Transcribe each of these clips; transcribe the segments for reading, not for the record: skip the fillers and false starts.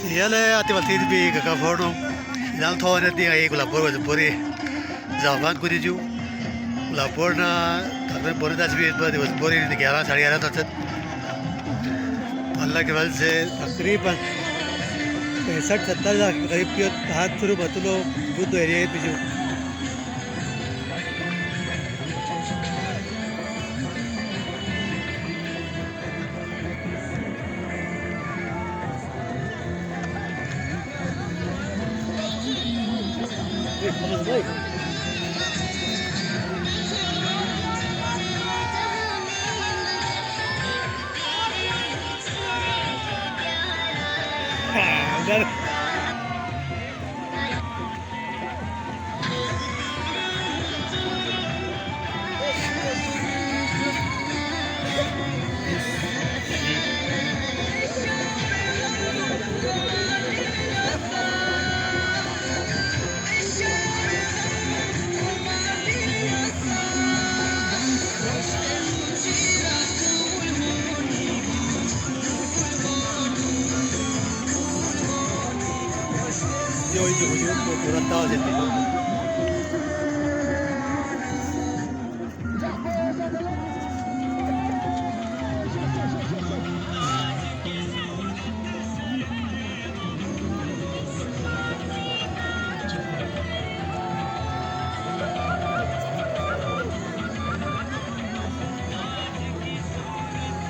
Yale ati walti bi ka forno nang tho na ti ai kula por pori javan kuri ju la porna también pone das भी बस pori ni 11 11:30 तक अल्लाह के वजह से तकरीबन 65-70 लाख करीब की हाथ शुरू बतलो बुद्ध एरिया बिजू yo पूरा ताज़ है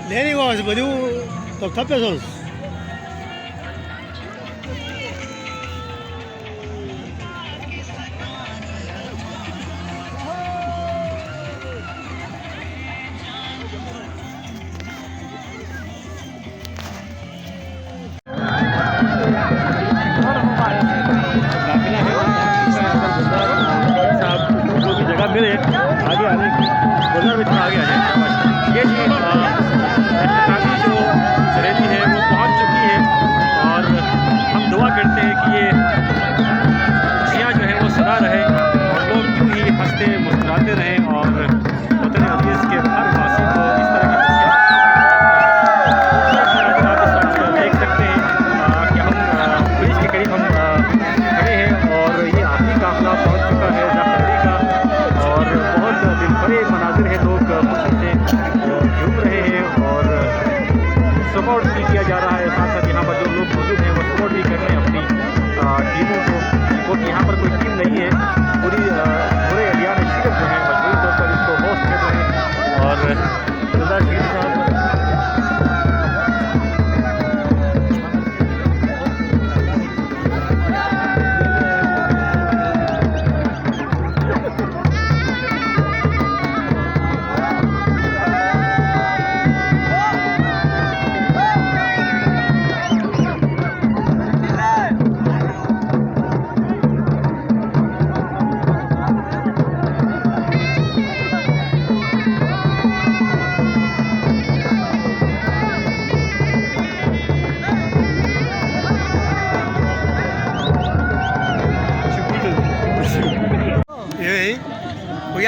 लेनी वाज बजू तो थपे सोस मिले आगे आने की बाजार में थोड़ा आगे आ जाए ये चीज़ काफ़ी जो रैली है वो पहुंच चुकी है और हम दुआ करते हैं कि ये खुशियाँ जो है वो सदा रहे और लोग यूँ ही हंसते मुस्कुराते रहें और वतन अजीज़ के हर वासी को इस तरह की खुशियाँ देख सकते हैं कि हम ब्रिज के करीब हम खड़े हैं और ये आखिरी काफिला पहुँच चुका है और बहुत दिल भरे मनाजिर है लोग खुशी से झूम रहे हैं और सपोर्ट भी किया जा रहा है साथ साथ यहाँ पर जो लोग मौजूद हैं वो सपोर्ट भी कर रहे हैं अपनी टीमों को क्योंकि यहाँ पर कोई टीम नहीं है पूरे हरियाणा शिरक जो है मजबूरी तौर पर इसको होस्ट कर रहे हैं और सरदार शीर साहब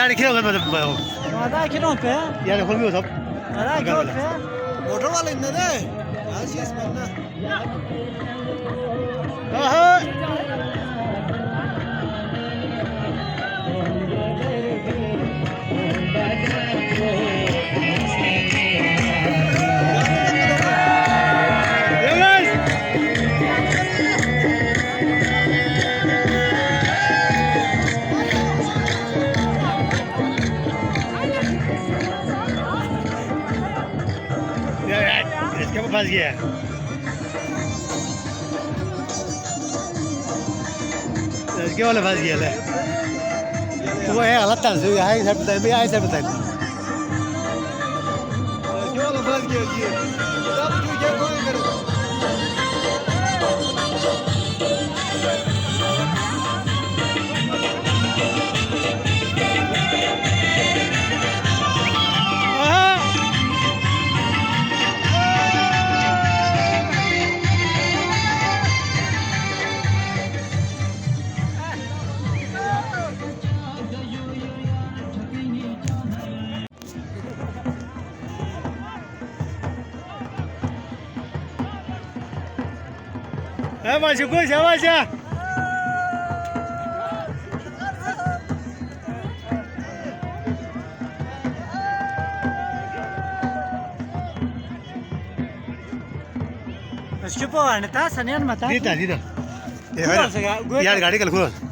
यार क्या होगा मतलब आधा किलो पे यार खोल भी हो सब आधा किलो पे मोटर वाले इन्हें दे आज ये स्पन्ना हाँ इसके फंस गया इसके वाले फंस गया ले वो है हालत तंग से है सब बताइए भैया ऐसे बताइए इसके वाले फंस गया जी तब जो ये कोई करो मातशें गोश मातशा شوفوا انا تاس انا ما تاس दिता दिता खुलो सगळा यार गाडी घाल खुलो